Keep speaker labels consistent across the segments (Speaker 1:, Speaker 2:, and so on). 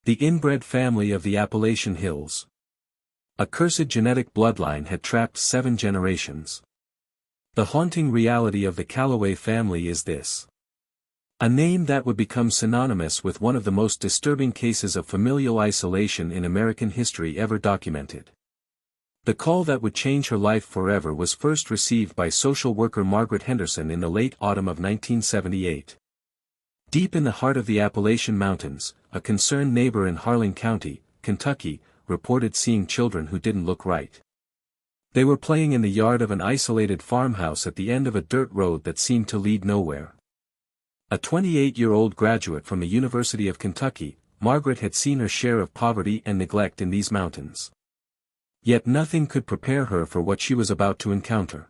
Speaker 1: The inbred family of the Appalachian Hills. A cursed genetic bloodline had trapped 7 generations. The haunting reality of the Calloway family is this. A name that would become synonymous with one of the most disturbing cases of familial isolation in American history ever documented. The call that would change her life forever was first received by social worker Margaret Henderson in the late autumn of 1978. Deep in the heart of the Appalachian Mountains, a concerned neighbor in Harlan County, Kentucky, reported seeing children who didn't look right. They were playing in the yard of an isolated farmhouse at the end of a dirt road that seemed to lead nowhere. A 28-year-old graduate from the University of Kentucky, Margaret had seen her share of poverty and neglect in these mountains. Yet nothing could prepare her for what she was about to encounter.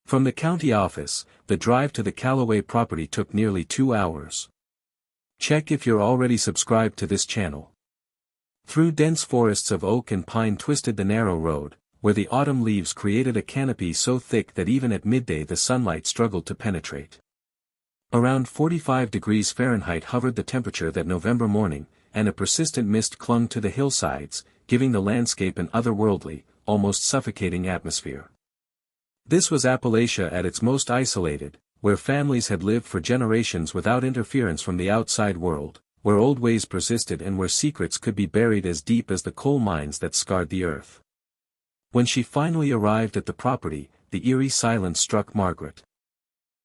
Speaker 1: From the county office, the drive to the Calloway property took nearly 2 hours. Check if you're already subscribed to this channel. Through dense forests of oak and pine twisted the narrow road, where the autumn leaves created a canopy so thick that even at midday the sunlight struggled to penetrate. Around 45 degrees Fahrenheit hovered the temperature that November morning, and a persistent mist clung to the hillsides, giving the landscape an otherworldly, almost suffocating atmosphere. This was Appalachia at its most isolated, where families had lived for generations without interference from the outside world, where old ways persisted and where secrets could be buried as deep as the coal mines that scarred the earth. When she finally arrived at the property, the eerie silence struck Margaret.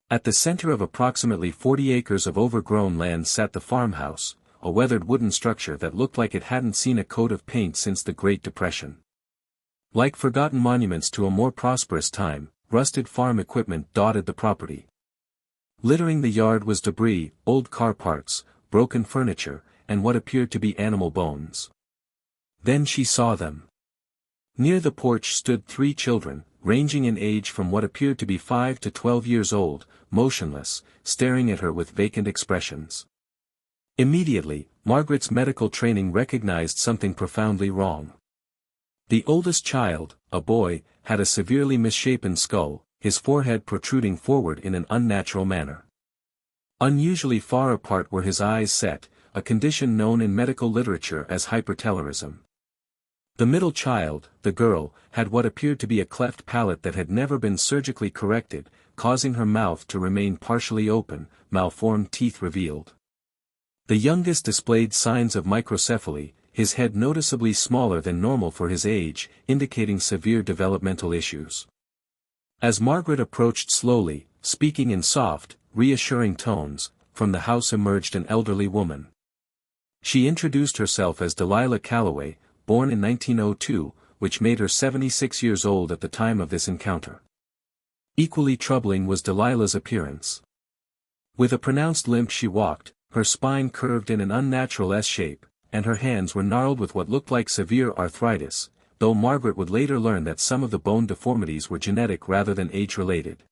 Speaker 1: At the center of approximately 40 acres of overgrown land sat the farmhouse, a weathered wooden structure that looked like it hadn't seen a coat of paint since the Great Depression. Like forgotten monuments to a more prosperous time, rusted farm equipment dotted the property. Littering the yard was debris, old car parts, broken furniture, and what appeared to be animal bones. Then she saw them. Near the porch stood 3 children, ranging in age from what appeared to be 5 to 12 years old, motionless, staring at her with vacant expressions. Immediately, Margaret's medical training recognized something profoundly wrong. The oldest child, a boy, had a severely misshapen skull, his forehead protruding forward in an unnatural manner. Unusually far apart were his eyes set, a condition known in medical literature as hypertelorism. The middle child, the girl, had what appeared to be a cleft palate that had never been surgically corrected, causing her mouth to remain partially open, malformed teeth revealed. The youngest displayed signs of microcephaly, his head noticeably smaller than normal for his age, indicating severe developmental issues. As Margaret approached slowly, speaking in soft, reassuring tones, from the house emerged an elderly woman. She introduced herself as Delilah Calloway, born in 1902, which made her 76 years old at the time of this encounter. Equally troubling was Delilah's appearance. With a pronounced limp she walked, her spine curved in an unnatural S-shape, and her hands were gnarled with what looked like severe arthritis, though Margaret would later learn that some of the bone deformities were genetic rather than age-related.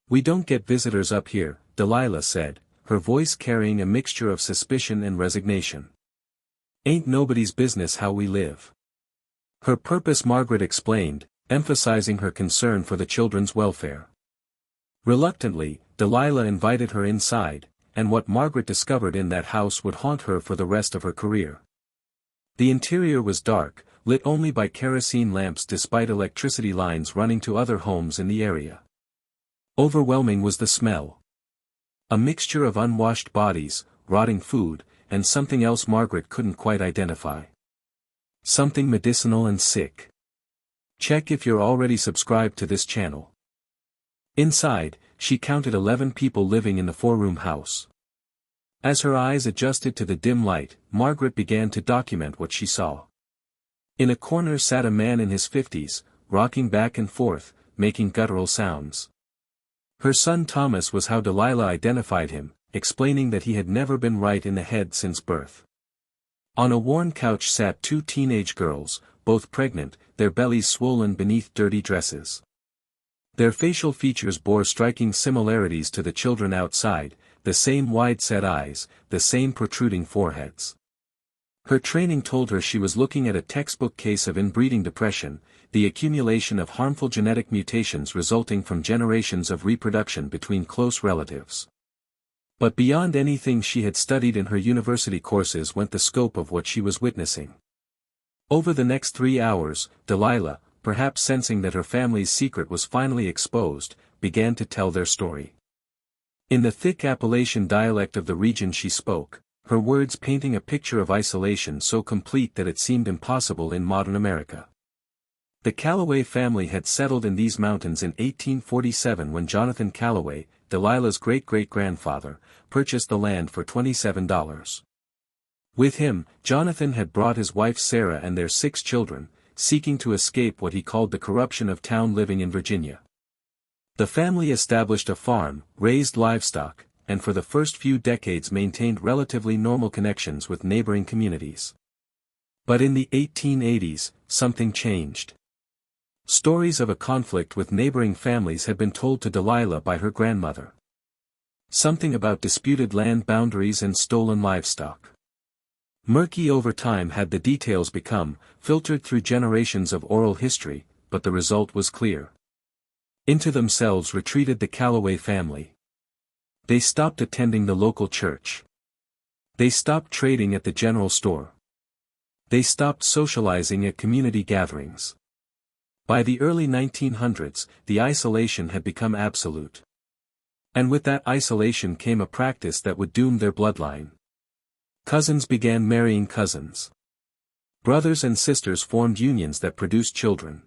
Speaker 1: "We don't get visitors up here," Delilah said, her voice carrying a mixture of suspicion and resignation. "Ain't nobody's business how we live." Her purpose Margaret explained, emphasizing her concern for the children's welfare. Reluctantly, Delilah invited her inside, and what Margaret discovered in that house would haunt her for the rest of her career. The interior was dark, lit only by kerosene lamps despite electricity lines running to other homes in the area. Overwhelming was the smell. A mixture of unwashed bodies, rotting food, and something else Margaret couldn't quite identify. Something medicinal and sick. Check if you're already subscribed to this channel. Inside, she counted 11 people living in the 4-room house. As her eyes adjusted to the dim light, Margaret began to document what she saw. In a corner sat a man in his 50s, rocking back and forth, making guttural sounds. Her son Thomas was how Delilah identified him, explaining that he had never been right in the head since birth. On a worn couch sat 2 teenage girls, both pregnant, their bellies swollen beneath dirty dresses. Their facial features bore striking similarities to the children outside, the same wide-set eyes, the same protruding foreheads. Her training told her she was looking at a textbook case of inbreeding depression, the accumulation of harmful genetic mutations resulting from generations of reproduction between close relatives. But beyond anything she had studied in her university courses went the scope of what she was witnessing. Over the next 3 hours, Delilah, perhaps sensing that her family's secret was finally exposed, began to tell their story. In the thick Appalachian dialect of the region she spoke, her words painting a picture of isolation so complete that it seemed impossible in modern America. The Callaway family had settled in these mountains in 1847 when Jonathan Callaway, Delilah's great-great-grandfather, purchased the land for $27. With him, Jonathan had brought his wife Sarah and their 6 children, seeking to escape what he called the corruption of town living in Virginia. The family established a farm, raised livestock, and for the first few decades maintained relatively normal connections with neighboring communities. But in the 1880s, something changed. Stories of a conflict with neighboring families had been told to Delilah by her grandmother. Something about disputed land boundaries and stolen livestock. Murky over time had the details become, filtered through generations of oral history, but the result was clear. Into themselves retreated the Callaway family. They stopped attending the local church. They stopped trading at the general store. They stopped socializing at community gatherings. By the early 1900s, the isolation had become absolute. And with that isolation came a practice that would doom their bloodline. Cousins began marrying cousins. Brothers and sisters formed unions that produced children.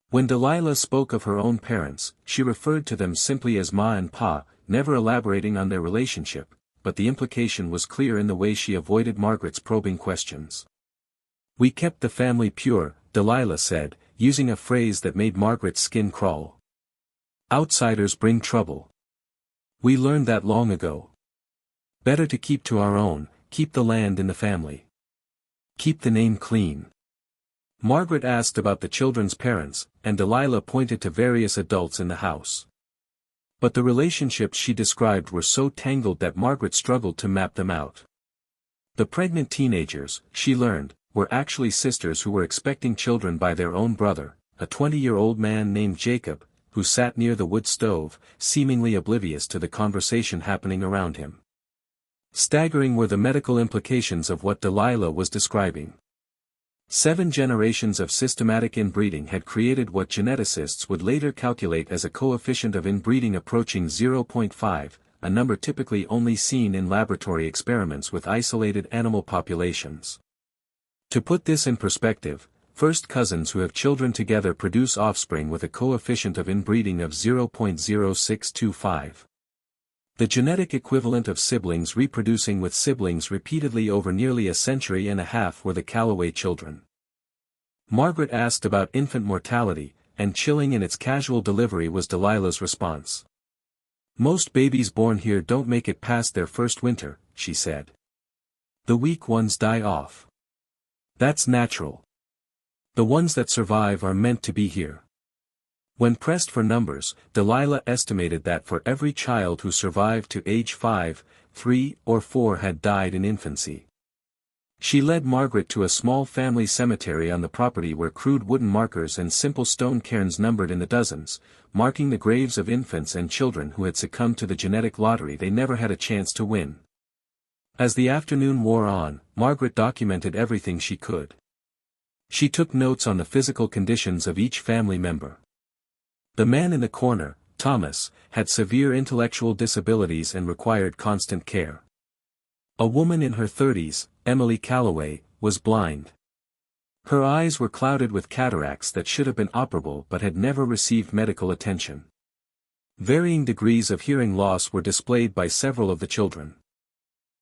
Speaker 1: When Delilah spoke of her own parents, she referred to them simply as Ma and Pa, never elaborating on their relationship, but the implication was clear in the way she avoided Margaret's probing questions. "We kept the family pure," Delilah said, using a phrase that made Margaret's skin crawl. "Outsiders bring trouble. We learned that long ago. Better to keep to our own, keep the land in the family. Keep the name clean." Margaret asked about the children's parents, and Delilah pointed to various adults in the house. But the relationships she described were so tangled that Margaret struggled to map them out. The pregnant teenagers, she learned, were actually sisters who were expecting children by their own brother, a 20-year-old man named Jacob, who sat near the wood stove, seemingly oblivious to the conversation happening around him. Staggering were the medical implications of what Delilah was describing. 7 generations of systematic inbreeding had created what geneticists would later calculate as a coefficient of inbreeding approaching 0.5, a number typically only seen in laboratory experiments with isolated animal populations. To put this in perspective, first cousins who have children together produce offspring with a coefficient of inbreeding of 0.0625. The genetic equivalent of siblings reproducing with siblings repeatedly over nearly a century and a half were the Callaway children. Margaret asked about infant mortality, and chilling in its casual delivery was Delilah's response. "Most babies born here don't make it past their first winter," she said. "The weak ones die off. That's natural. The ones that survive are meant to be here." When pressed for numbers, Delilah estimated that for every child who survived to age 5, 3 or 4 had died in infancy. She led Margaret to a small family cemetery on the property where crude wooden markers and simple stone cairns numbered in the dozens, marking the graves of infants and children who had succumbed to the genetic lottery they never had a chance to win. As the afternoon wore on, Margaret documented everything she could. She took notes on the physical conditions of each family member. The man in the corner, Thomas, had severe intellectual disabilities and required constant care. A woman in her 30s, Emily Callaway, was blind. Her eyes were clouded with cataracts that should have been operable but had never received medical attention. Varying degrees of hearing loss were displayed by several of the children.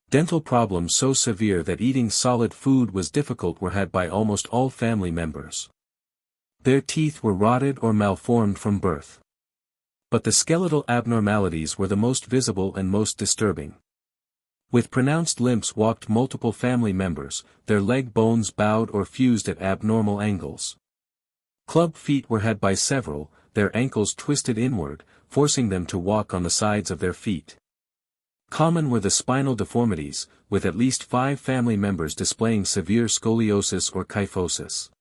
Speaker 1: Dental problems so severe that eating solid food was difficult were had by almost all family members. Their teeth were rotted or malformed from birth. But the skeletal abnormalities were the most visible and most disturbing. With pronounced limps walked multiple family members, their leg bones bowed or fused at abnormal angles. Club feet were had by several, their ankles twisted inward, forcing them to walk on the sides of their feet. Common were the spinal deformities, with at least 5 family members displaying severe scoliosis or kyphosis.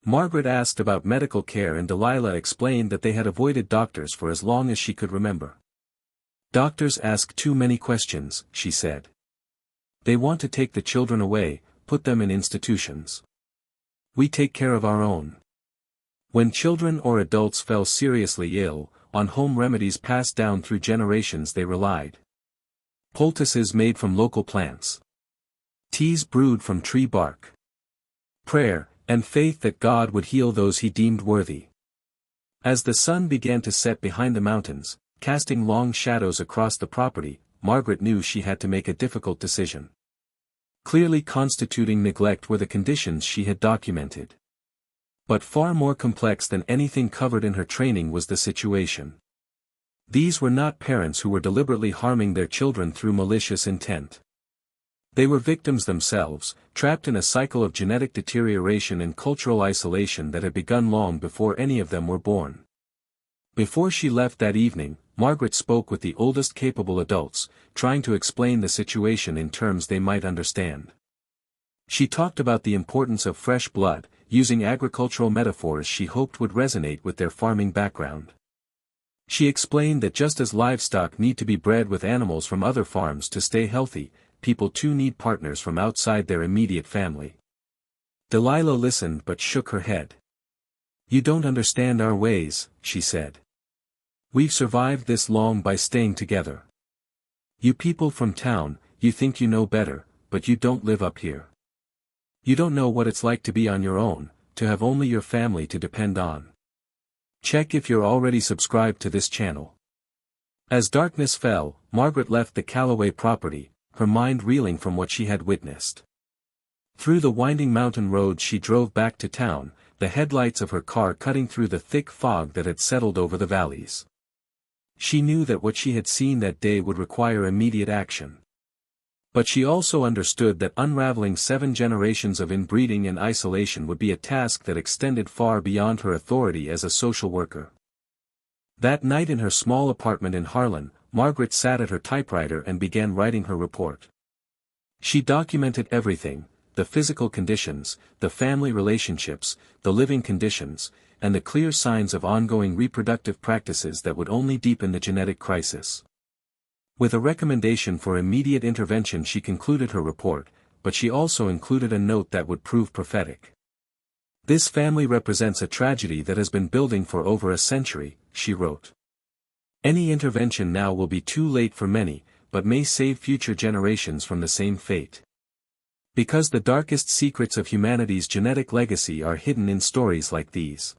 Speaker 1: Margaret asked about medical care and Delilah explained that they had avoided doctors for as long as she could remember. Doctors ask too many questions, she said. They want to take the children away, put them in institutions. We take care of our own. When children or adults fell seriously ill, on home remedies passed down through generations they relied. Poultices made from local plants. Teas brewed from tree bark. Prayer, and faith that God would heal those he deemed worthy. As the sun began to set behind the mountains, casting long shadows across the property, Margaret knew she had to make a difficult decision. Clearly constituting neglect were the conditions she had documented. But far more complex than anything covered in her training was the situation. These were not parents who were deliberately harming their children through malicious intent. They were victims themselves, trapped in a cycle of genetic deterioration and cultural isolation that had begun long before any of them were born. Before she left that evening, Margaret spoke with the oldest capable adults, trying to explain the situation in terms they might understand. She talked about the importance of fresh blood, using agricultural metaphors she hoped would resonate with their farming background. She explained that just as livestock need to be bred with animals from other farms to stay healthy, people too need partners from outside their immediate family. Delilah listened but shook her head. "You don't understand our ways," she said. "We've survived this long by staying together. You people from town, you think you know better, but you don't live up here. You don't know what it's like to be on your own, to have only your family to depend on. Check if you're already subscribed to this channel." As darkness fell, Margaret left the Callaway property, her mind reeling from what she had witnessed. Through the winding mountain road she drove back to town, the headlights of her car cutting through the thick fog that had settled over the valleys. She knew that what she had seen that day would require immediate action. But she also understood that unraveling 7 generations of inbreeding and isolation would be a task that extended far beyond her authority as a social worker. That night in her small apartment in Harlan, Margaret sat at her typewriter and began writing her report. She documented everything: the physical conditions, the family relationships, the living conditions, and the clear signs of ongoing reproductive practices that would only deepen the genetic crisis. With a recommendation for immediate intervention she concluded her report, but she also included a note that would prove prophetic. "This family represents a tragedy that has been building for over a century," she wrote. "Any intervention now will be too late for many, but may save future generations from the same fate. Because the darkest secrets of humanity's genetic legacy are hidden in stories like these.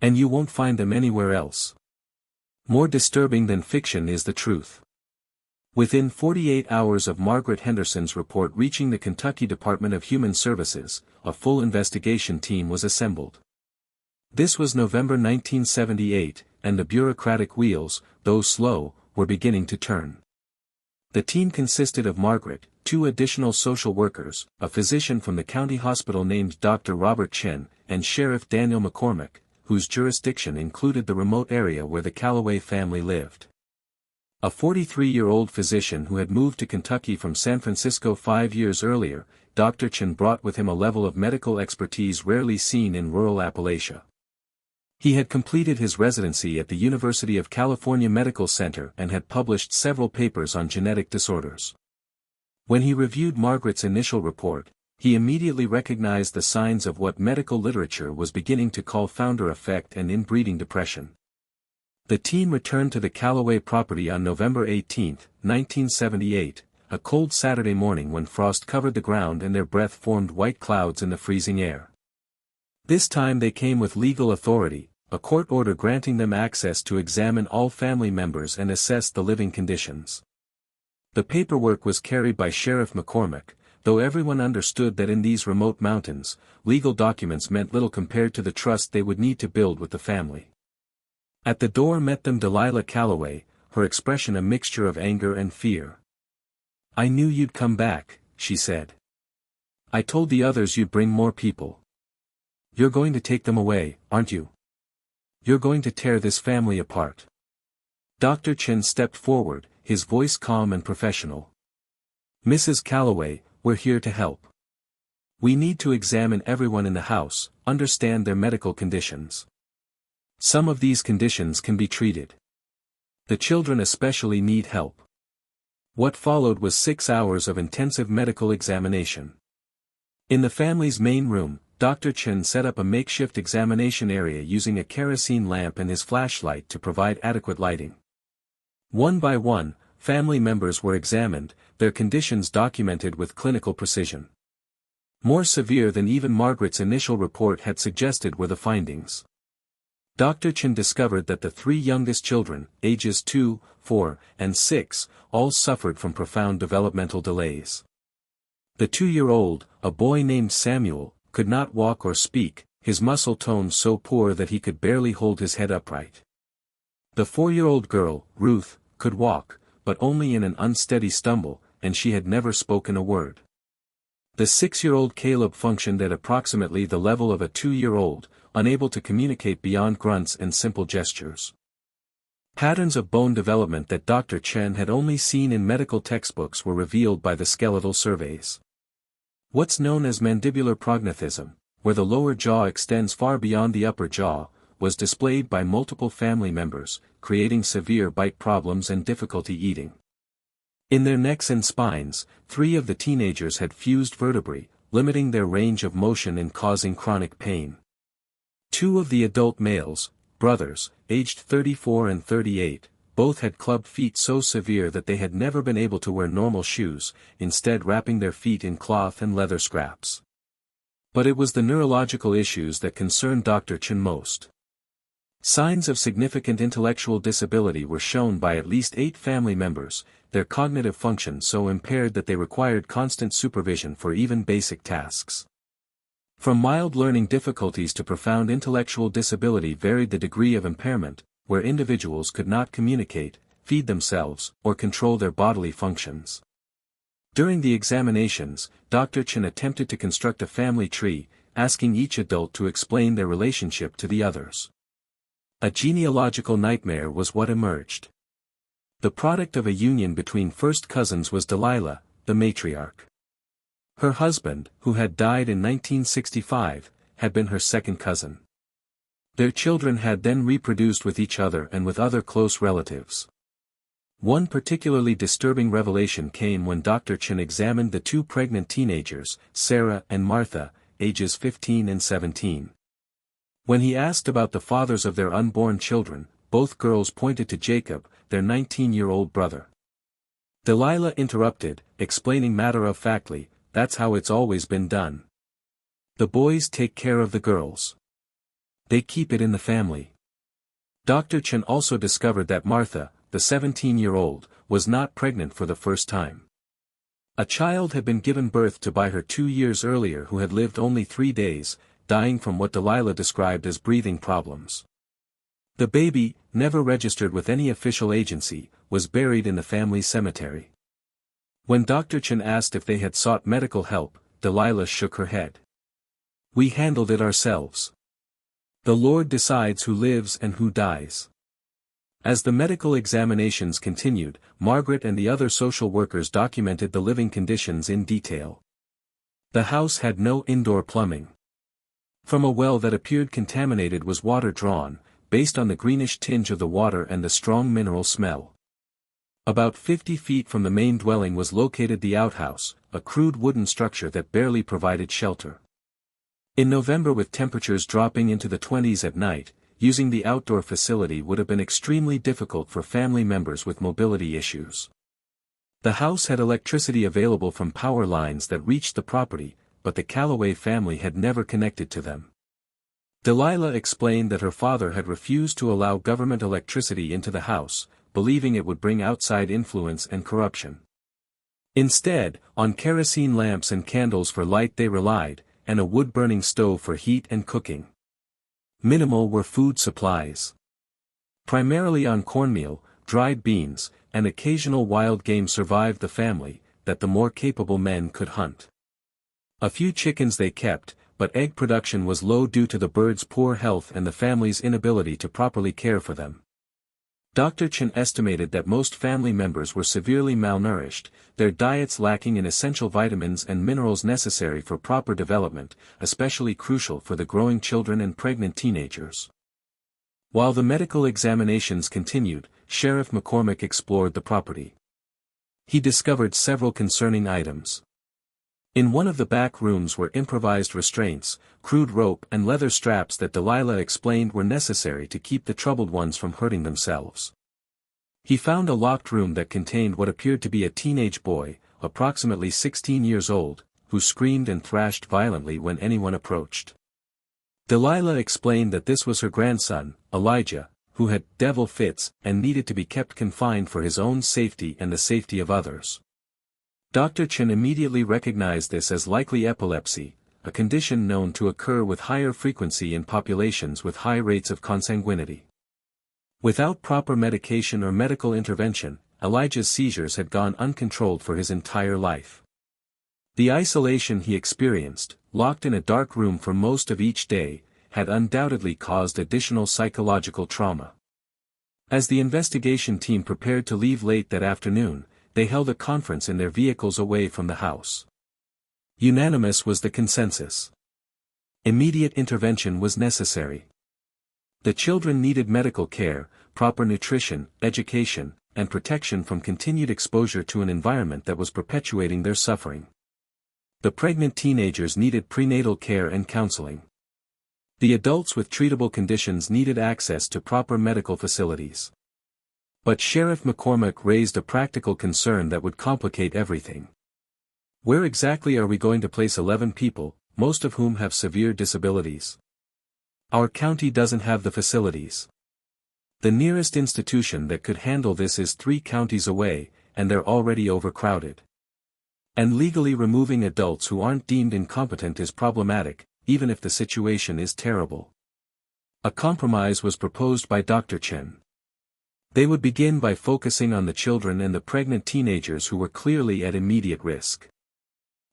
Speaker 1: And you won't find them anywhere else. More disturbing than fiction is the truth." Within 48 hours of Margaret Henderson's report reaching the Kentucky Department of Human Services, a full investigation team was assembled. This was November 1978, and the bureaucratic wheels, though slow, were beginning to turn. The team consisted of Margaret, 2 additional social workers, a physician from the county hospital named Dr. Robert Chen, and Sheriff Daniel McCormick, whose jurisdiction included the remote area where the Callaway family lived. A 43-year-old physician who had moved to Kentucky from San Francisco 5 years earlier, Dr. Chen brought with him a level of medical expertise rarely seen in rural Appalachia. He had completed his residency at the University of California Medical Center and had published several papers on genetic disorders. When he reviewed Margaret's initial report, he immediately recognized the signs of what medical literature was beginning to call founder effect and inbreeding depression. The team returned to the Callaway property on November 18, 1978, a cold Saturday morning when frost covered the ground and their breath formed white clouds in the freezing air. This time they came with legal authority, a court order granting them access to examine all family members and assess the living conditions. The paperwork was carried by Sheriff McCormick, though everyone understood that in these remote mountains, legal documents meant little compared to the trust they would need to build with the family. At the door met them Delilah Callaway, her expression a mixture of anger and fear. "I knew you'd come back," she said. "I told the others you'd bring more people. You're going to take them away, aren't you? You're going to tear this family apart." Dr. Chen stepped forward, his voice calm and professional. "Mrs. Callaway, we're here to help. We need to examine everyone in the house, understand their medical conditions. Some of these conditions can be treated. The children especially need help. What followed was 6 hours of intensive medical examination. In the family's main room, Dr. Chen set up a makeshift examination area using a kerosene lamp and his flashlight to provide adequate lighting. One by one, family members were examined, their conditions documented with clinical precision. More severe than even Margaret's initial report had suggested were the findings. Dr. Chen discovered that the 3 youngest children, ages 2, 4, and 6, all suffered from profound developmental delays. The 2-year-old, a boy named Samuel, could not walk or speak, his muscle tone so poor that he could barely hold his head upright. The 4-year-old girl, Ruth, could walk, but only in an unsteady stumble, and she had never spoken a word. The 6-year-old Caleb functioned at approximately the level of a 2-year-old, unable to communicate beyond grunts and simple gestures. Patterns of bone development that Dr. Chen had only seen in medical textbooks were revealed by the skeletal surveys. What's known as mandibular prognathism, where the lower jaw extends far beyond the upper jaw, was displayed by multiple family members, creating severe bite problems and difficulty eating. In their necks and spines, 3 of the teenagers had fused vertebrae, limiting their range of motion and causing chronic pain. 2 of the adult males, brothers, aged 34 and 38, both had club feet so severe that they had never been able to wear normal shoes, instead wrapping their feet in cloth and leather scraps. But it was the neurological issues that concerned Dr. Chen most. Signs of significant intellectual disability were shown by at least 8 family members, their cognitive function so impaired that they required constant supervision for even basic tasks. From mild learning difficulties to profound intellectual disability varied the degree of impairment, where individuals could not communicate, feed themselves, or control their bodily functions. During the examinations, Dr. Chen attempted to construct a family tree, asking each adult to explain their relationship to the others. A genealogical nightmare was what emerged. The product of a union between first cousins was Delilah, the matriarch. Her husband, who had died in 1965, had been her second cousin. Their children had then reproduced with each other and with other close relatives. One particularly disturbing revelation came when Dr. Chen examined the 2 pregnant teenagers, Sarah and Martha, ages 15 and 17. When he asked about the fathers of their unborn children, both girls pointed to Jacob, their 19-year-old brother. Delilah interrupted, explaining matter-of-factly, "That's how it's always been done. The boys take care of the girls. They keep it in the family." Dr. Chen also discovered that Martha, the 17-year-old, was not pregnant for the first time. A child had been given birth to by her 2 years earlier who had lived only 3 days, dying from what Delilah described as breathing problems. The baby, never registered with any official agency, was buried in the family cemetery. When Dr. Chen asked if they had sought medical help, Delilah shook her head. "We handled it ourselves. The Lord decides who lives and who dies." As the medical examinations continued, Margaret and the other social workers documented the living conditions in detail. The house had no indoor plumbing. From a well that appeared contaminated was water drawn, based on the greenish tinge of the water and the strong mineral smell. About 50 feet from the main dwelling was located the outhouse, a crude wooden structure that barely provided shelter. In November, with temperatures dropping into the 20s at night, using the outdoor facility would have been extremely difficult for family members with mobility issues. The house had electricity available from power lines that reached the property, but the Calloway family had never connected to them. Delilah explained that her father had refused to allow government electricity into the house, believing it would bring outside influence and corruption. Instead, on kerosene lamps and candles for light they relied, and a wood-burning stove for heat and cooking. Minimal were food supplies. Primarily on cornmeal, dried beans, and occasional wild game survived the family, that the more capable men could hunt. A few chickens they kept, but egg production was low due to the birds' poor health and the family's inability to properly care for them. Dr. Chen estimated that most family members were severely malnourished, their diets lacking in essential vitamins and minerals necessary for proper development, especially crucial for the growing children and pregnant teenagers. While the medical examinations continued, Sheriff McCormick explored the property. He discovered several concerning items. In one of the back rooms were improvised restraints, crude rope and leather straps that Delilah explained were necessary to keep the troubled ones from hurting themselves. He found a locked room that contained what appeared to be a teenage boy, approximately 16 years old, who screamed and thrashed violently when anyone approached. Delilah explained that this was her grandson, Elijah, who had devil fits and needed to be kept confined for his own safety and the safety of others. Dr. Chen immediately recognized this as likely epilepsy, a condition known to occur with higher frequency in populations with high rates of consanguinity. Without proper medication or medical intervention, Elijah's seizures had gone uncontrolled for his entire life. The isolation he experienced, locked in a dark room for most of each day, had undoubtedly caused additional psychological trauma. As the investigation team prepared to leave late that afternoon, they held a conference in their vehicles away from the house. Unanimous was the consensus. Immediate intervention was necessary. The children needed medical care, proper nutrition, education, and protection from continued exposure to an environment that was perpetuating their suffering. The pregnant teenagers needed prenatal care and counseling. The adults with treatable conditions needed access to proper medical facilities. But Sheriff McCormick raised a practical concern that would complicate everything. Where exactly are we going to place 11 people, most of whom have severe disabilities? Our county doesn't have the facilities. The nearest institution that could handle this is 3 counties away, and they're already overcrowded. And legally removing adults who aren't deemed incompetent is problematic, even if the situation is terrible. A compromise was proposed by Dr. Chen. They would begin by focusing on the children and the pregnant teenagers who were clearly at immediate risk.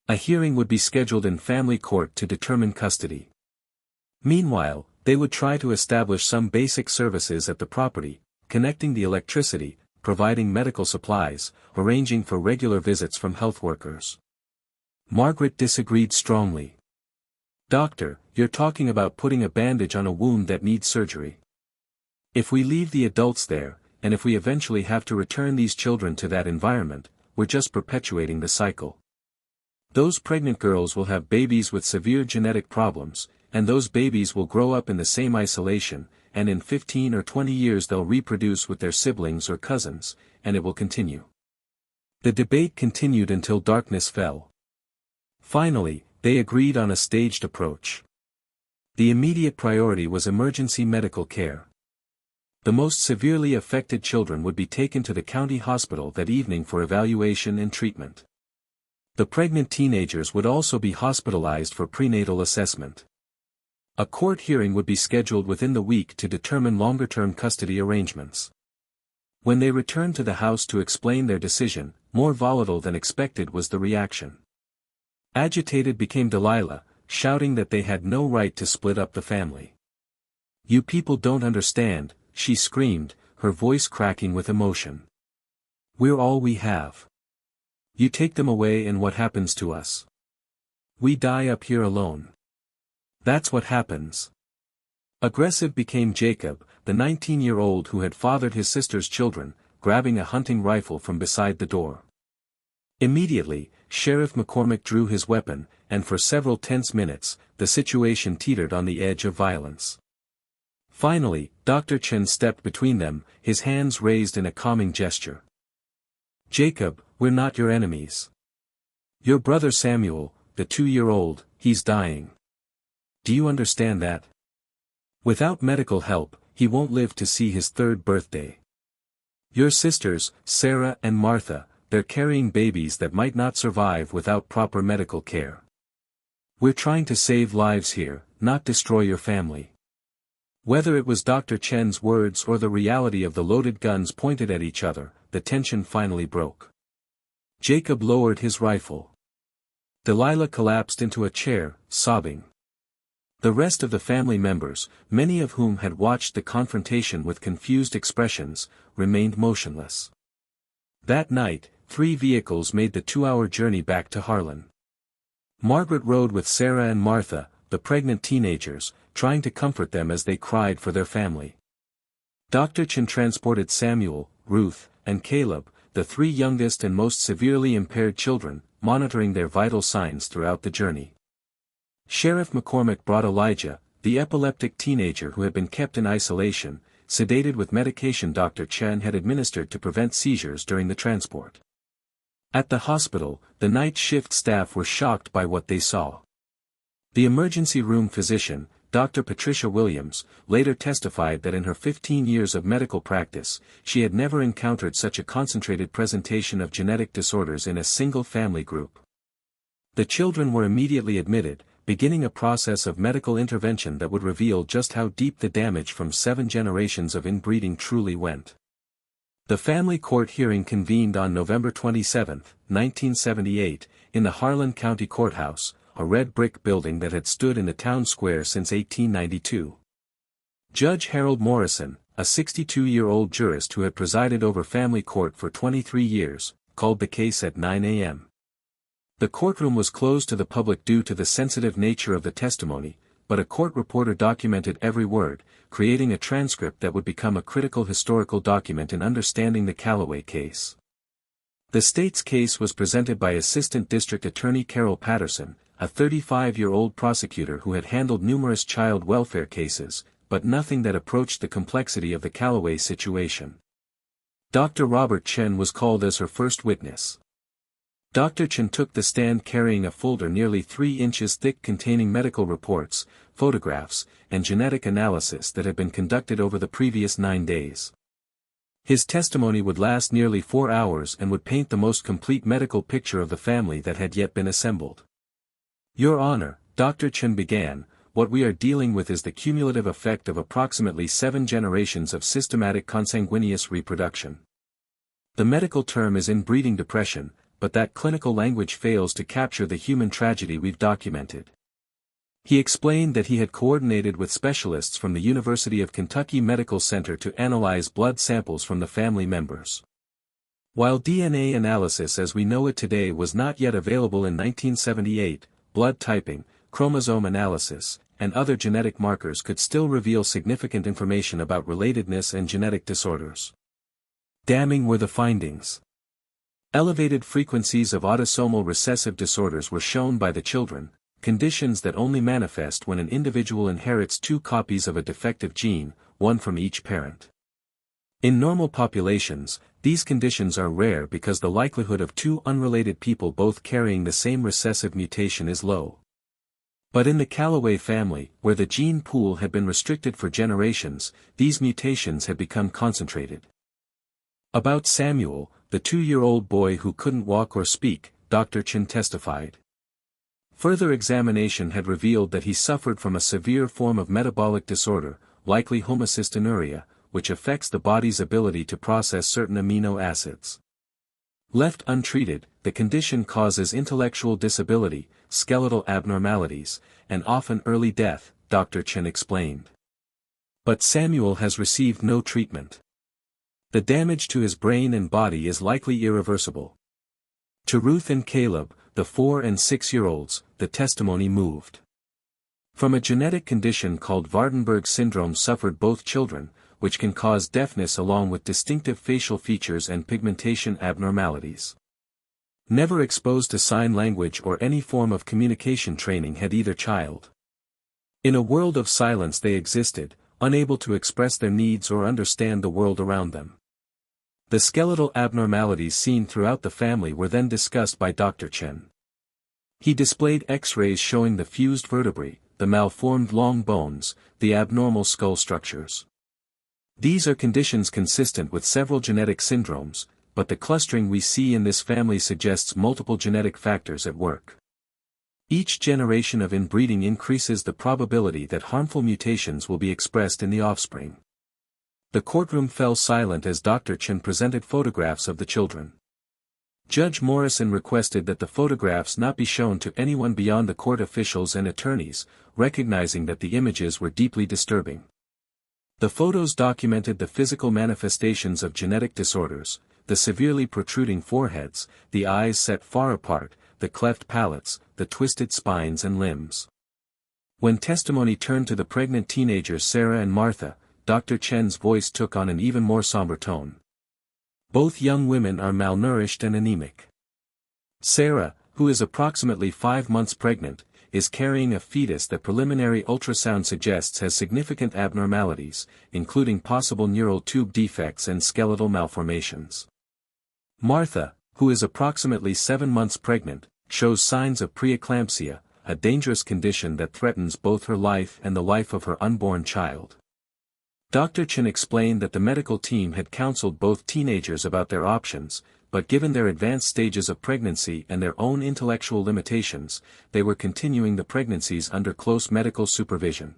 Speaker 1: A hearing would be scheduled in family court to determine custody. Meanwhile, they would try to establish some basic services at the property, connecting the electricity, providing medical supplies, arranging for regular visits from health workers. Margaret disagreed strongly. "Doctor, you're talking about putting a bandage on a wound that needs surgery. If we leave the adults there, and if we eventually have to return these children to that environment, we're just perpetuating the cycle. Those pregnant girls will have babies with severe genetic problems, and those babies will grow up in the same isolation, and in 15 or 20 years they'll reproduce with their siblings or cousins, and it will continue." The debate continued until darkness fell. Finally, they agreed on a staged approach. The immediate priority was emergency medical care. The most severely affected children would be taken to the county hospital that evening for evaluation and treatment. The pregnant teenagers would also be hospitalized for prenatal assessment. A court hearing would be scheduled within the week to determine longer-term custody arrangements. When they returned to the house to explain their decision, more volatile than expected was the reaction. Agitated became Delilah, shouting that they had no right to split up the family. "You people don't understand," she screamed, her voice cracking with emotion. "We're all we have. You take them away and what happens to us? We die up here alone. That's what happens." Aggressive became Jacob, the 19-year-old who had fathered his sister's children, grabbing a hunting rifle from beside the door. Immediately, Sheriff McCormick drew his weapon, and for several tense minutes, the situation teetered on the edge of violence. Finally, Dr. Chen stepped between them, his hands raised in a calming gesture. "Jacob, we're not your enemies. Your brother Samuel, the 2-year-old, he's dying. Do you understand that? Without medical help, he won't live to see his 3rd birthday. Your sisters, Sarah and Martha, they're carrying babies that might not survive without proper medical care. We're trying to save lives here, not destroy your family." Whether it was Dr. Chen's words or the reality of the loaded guns pointed at each other, the tension finally broke. Jacob lowered his rifle. Delilah collapsed into a chair, sobbing. The rest of the family members, many of whom had watched the confrontation with confused expressions, remained motionless. That night, 3 vehicles made the 2-hour journey back to Harlan. Margaret rode with Sarah and Martha, the pregnant teenagers, trying to comfort them as they cried for their family. Dr. Chen transported Samuel, Ruth, and Caleb, the three youngest and most severely impaired children, monitoring their vital signs throughout the journey. Sheriff McCormick brought Elijah, the epileptic teenager who had been kept in isolation, sedated with medication Dr. Chen had administered to prevent seizures during the transport. At the hospital, the night shift staff were shocked by what they saw. The emergency room physician, Dr. Patricia Williams, later testified that in her 15 years of medical practice, she had never encountered such a concentrated presentation of genetic disorders in a single family group. The children were immediately admitted, beginning a process of medical intervention that would reveal just how deep the damage from 7 generations of inbreeding truly went. The family court hearing convened on November 27, 1978, in the Harlan County Courthouse, a red brick building that had stood in the town square since 1892. Judge Harold Morrison, a 62-year-old jurist who had presided over family court for 23 years, called the case at 9 a.m. The courtroom was closed to the public due to the sensitive nature of the testimony, but a court reporter documented every word, creating a transcript that would become a critical historical document in understanding the Callaway case. The state's case was presented by Assistant District Attorney Carol Patterson, a 35-year-old prosecutor who had handled numerous child welfare cases, but nothing that approached the complexity of the Callaway situation. Dr. Robert Chen was called as her first witness. Dr. Chen took the stand carrying a folder nearly 3 inches thick containing medical reports, photographs, and genetic analysis that had been conducted over the previous 9 days. His testimony would last nearly 4 hours and would paint the most complete medical picture of the family that had yet been assembled. Your Honor, Dr. Chen began, what we are dealing with is the cumulative effect of approximately 7 generations of systematic consanguineous reproduction. The medical term is inbreeding depression, but that clinical language fails to capture the human tragedy we've documented. He explained that he had coordinated with specialists from the University of Kentucky Medical Center to analyze blood samples from the family members. While DNA analysis as we know it today was not yet available in 1978, blood typing, chromosome analysis, and other genetic markers could still reveal significant information about relatedness and genetic disorders. Damning were the findings. Elevated frequencies of autosomal recessive disorders were shown by the children, conditions that only manifest when an individual inherits 2 copies of a defective gene, one from each parent. In normal populations, these conditions are rare because the likelihood of 2 unrelated people both carrying the same recessive mutation is low. But in the Callaway family, where the gene pool had been restricted for generations, these mutations had become concentrated. About Samuel, the 2-year-old boy who couldn't walk or speak, Dr. Chen testified. Further examination had revealed that he suffered from a severe form of metabolic disorder, likely homocystinuria, which affects the body's ability to process certain amino acids. Left untreated, the condition causes intellectual disability, skeletal abnormalities, and often early death, Dr. Chen explained. But Samuel has received no treatment. The damage to his brain and body is likely irreversible. To Ruth and Caleb, the 4- and 6-year-olds, the testimony moved. From a genetic condition called Waardenburg syndrome suffered both children, which can cause deafness along with distinctive facial features and pigmentation abnormalities. Never exposed to sign language or any form of communication training had either child. In a world of silence they existed, unable to express their needs or understand the world around them. The skeletal abnormalities seen throughout the family were then discussed by Dr. Chen. He displayed X-rays showing the fused vertebrae, the malformed long bones, the abnormal skull structures. These are conditions consistent with several genetic syndromes, but the clustering we see in this family suggests multiple genetic factors at work. Each generation of inbreeding increases the probability that harmful mutations will be expressed in the offspring. The courtroom fell silent as Dr. Chen presented photographs of the children. Judge Morrison requested that the photographs not be shown to anyone beyond the court officials and attorneys, recognizing that the images were deeply disturbing. The photos documented the physical manifestations of genetic disorders, the severely protruding foreheads, the eyes set far apart, the cleft palates, the twisted spines and limbs. When testimony turned to the pregnant teenagers Sarah and Martha, Dr. Chen's voice took on an even more somber tone. Both young women are malnourished and anemic. Sarah, who is approximately 5 months pregnant, is carrying a fetus that preliminary ultrasound suggests has significant abnormalities, including possible neural tube defects and skeletal malformations. Martha, who is approximately 7 months pregnant, shows signs of preeclampsia, a dangerous condition that threatens both her life and the life of her unborn child. Dr. Chen explained that the medical team had counseled both teenagers about their options, but given their advanced stages of pregnancy and their own intellectual limitations, they were continuing the pregnancies under close medical supervision.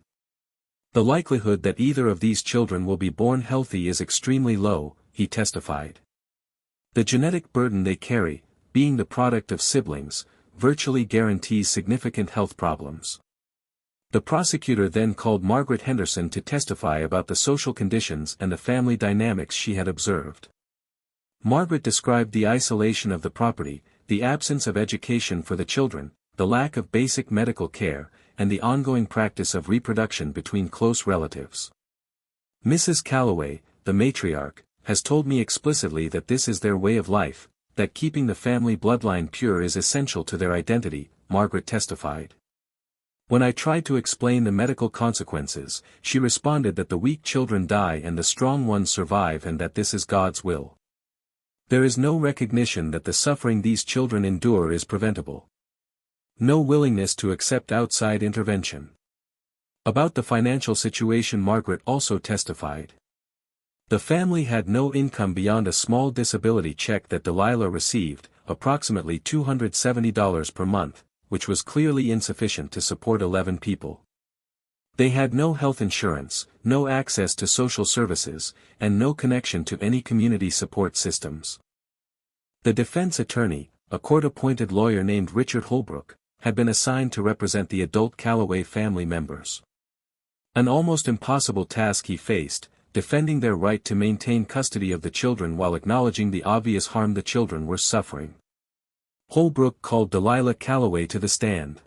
Speaker 1: The likelihood that either of these children will be born healthy is extremely low, he testified. The genetic burden they carry, being the product of siblings, virtually guarantees significant health problems. The prosecutor then called Margaret Henderson to testify about the social conditions and the family dynamics she had observed. Margaret described the isolation of the property, the absence of education for the children, the lack of basic medical care, and the ongoing practice of reproduction between close relatives. Mrs. Calloway, the matriarch, has told me explicitly that this is their way of life, that keeping the family bloodline pure is essential to their identity, Margaret testified. When I tried to explain the medical consequences, she responded that the weak children die and the strong ones survive and that this is God's will. There is no recognition that the suffering these children endure is preventable. No willingness to accept outside intervention. About the financial situation, Margaret also testified. The family had no income beyond a small disability check that Delilah received, approximately $270 per month, which was clearly insufficient to support 11 people. They had no health insurance, no access to social services, and no connection to any community support systems. The defense attorney, a court-appointed lawyer named Richard Holbrook, had been assigned to represent the adult Calloway family members. An almost impossible task he faced, defending their right to maintain custody of the children while acknowledging the obvious harm the children were suffering. Holbrook called Delilah Calloway to the stand.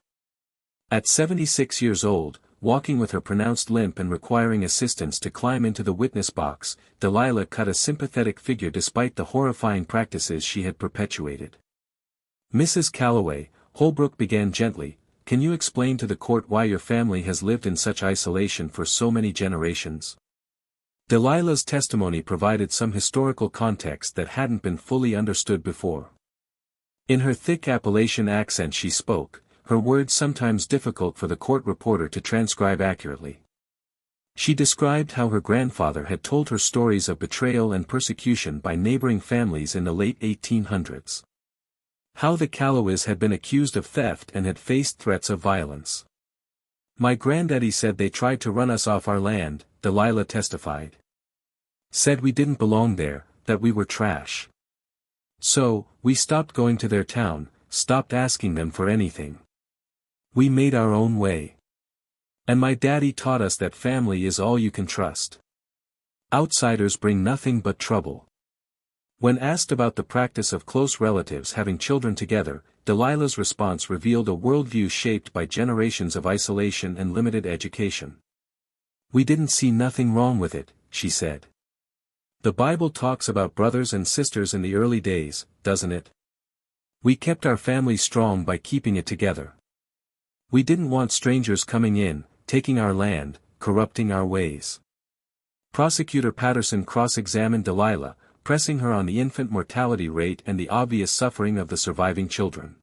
Speaker 1: At 76 years old, walking with her pronounced limp and requiring assistance to climb into the witness box, Delilah cut a sympathetic figure despite the horrifying practices she had perpetuated. Mrs. Calloway, Holbrook began gently, can you explain to the court why your family has lived in such isolation for so many generations? Delilah's testimony provided some historical context that hadn't been fully understood before. In her thick Appalachian accent she spoke, her words sometimes difficult for the court reporter to transcribe accurately. She described how her grandfather had told her stories of betrayal and persecution by neighboring families in the late 1800s. How the Calloways had been accused of theft and had faced threats of violence. My granddaddy said they tried to run us off our land, Delilah testified. Said we didn't belong there, that we were trash. So, we stopped going to their town, stopped asking them for anything. We made our own way. And my daddy taught us that family is all you can trust. Outsiders bring nothing but trouble. When asked about the practice of close relatives having children together, Delilah's response revealed a worldview shaped by generations of isolation and limited education. We didn't see nothing wrong with it, she said. The Bible talks about brothers and sisters in the early days, doesn't it? We kept our family strong by keeping it together. We didn't want strangers coming in, taking our land, corrupting our ways. Prosecutor Patterson cross-examined Delilah, pressing her on the infant mortality rate and the obvious suffering of the surviving children.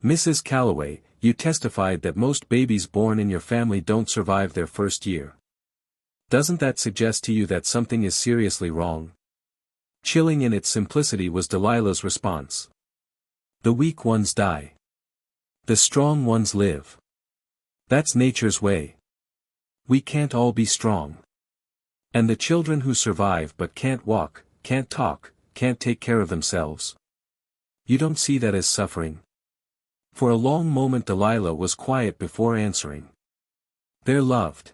Speaker 1: Mrs. Calloway, you testified that most babies born in your family don't survive their first year. Doesn't that suggest to you that something is seriously wrong? Chilling in its simplicity was Delilah's response. The weak ones die. The strong ones live. That's nature's way. We can't all be strong. And the children who survive but can't walk, can't talk, can't take care of themselves. You don't see that as suffering? For a long moment Delilah was quiet before answering. They're loved.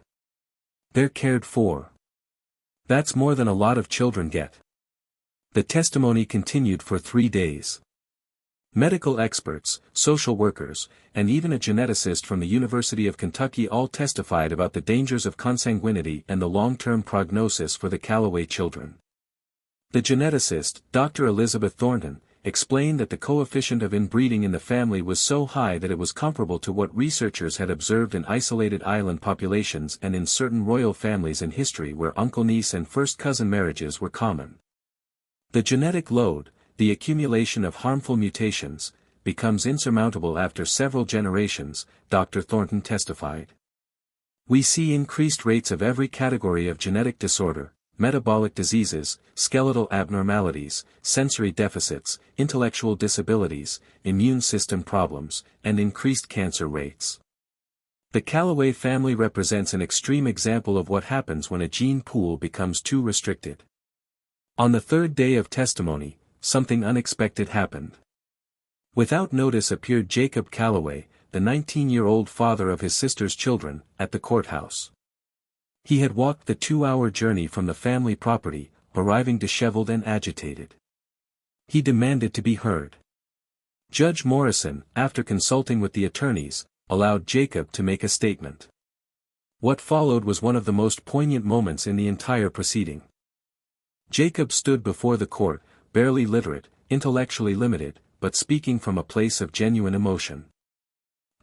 Speaker 1: They're cared for. That's more than a lot of children get. The testimony continued for 3 days. Medical experts, social workers, and even a geneticist from the University of Kentucky all testified about the dangers of consanguinity and the long-term prognosis for the Callaway children. The geneticist, Dr. Elizabeth Thornton, explained that the coefficient of inbreeding in the family was so high that it was comparable to what researchers had observed in isolated island populations and in certain royal families in history where uncle-niece and first-cousin marriages were common. The genetic load, the accumulation of harmful mutations, becomes insurmountable after several generations, Dr. Thornton testified. We see increased rates of every category of genetic disorder, metabolic diseases, skeletal abnormalities, sensory deficits, intellectual disabilities, immune system problems, and increased cancer rates. The Callaway family represents an extreme example of what happens when a gene pool becomes too restricted. On the third day of testimony, something unexpected happened. Without notice appeared Jacob Callaway, the 19-year-old father of his sister's children, at the courthouse. He had walked the 2-hour journey from the family property, arriving disheveled and agitated. He demanded to be heard. Judge Morrison, after consulting with the attorneys, allowed Jacob to make a statement. What followed was one of the most poignant moments in the entire proceeding. Jacob stood before the court, barely literate, intellectually limited, but speaking from a place of genuine emotion.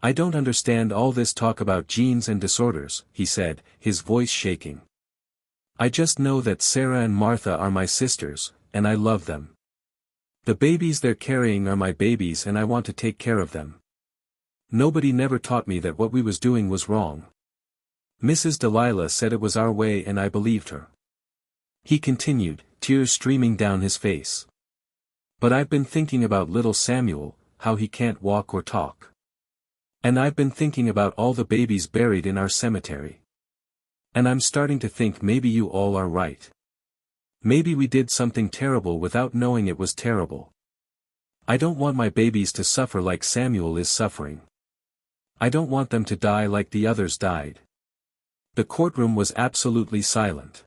Speaker 1: I don't understand all this talk about genes and disorders, he said, his voice shaking. I just know that Sarah and Martha are my sisters, and I love them. The babies they're carrying are my babies and I want to take care of them. Nobody never taught me that what we was doing was wrong. Mrs. Delilah said it was our way and I believed her. He continued, tears streaming down his face. But I've been thinking about little Samuel, how he can't walk or talk. And I've been thinking about all the babies buried in our cemetery. And I'm starting to think maybe you all are right. Maybe we did something terrible without knowing it was terrible. I don't want my babies to suffer like Samuel is suffering. I don't want them to die like the others died. The courtroom was absolutely silent.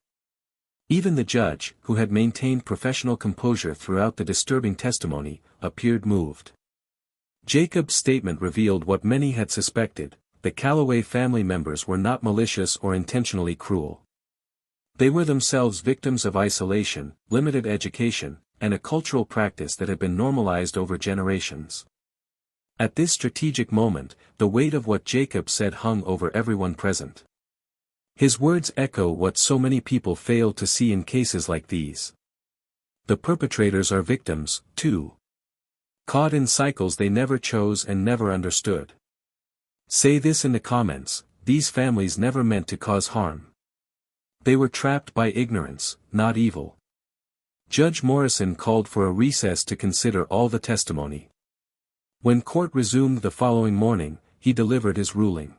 Speaker 1: Even the judge, who had maintained professional composure throughout the disturbing testimony, appeared moved. Jacob's statement revealed what many had suspected: the Callaway family members were not malicious or intentionally cruel. They were themselves victims of isolation, limited education, and a cultural practice that had been normalized over generations. At this strategic moment, the weight of what Jacob said hung over everyone present. His words echo what so many people fail to see in cases like these. The perpetrators are victims, too. Caught in cycles they never chose and never understood. Say this in the comments: these families never meant to cause harm. They were trapped by ignorance, not evil. Judge Morrison called for a recess to consider all the testimony. When court resumed the following morning, he delivered his ruling.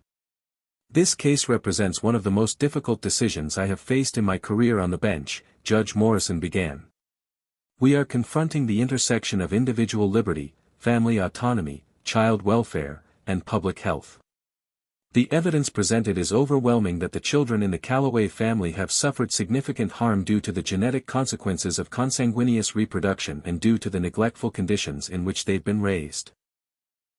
Speaker 1: This case represents one of the most difficult decisions I have faced in my career on the bench, Judge Morrison began. We are confronting the intersection of individual liberty, family autonomy, child welfare, and public health. The evidence presented is overwhelming that the children in the Callaway family have suffered significant harm due to the genetic consequences of consanguineous reproduction and due to the neglectful conditions in which they've been raised.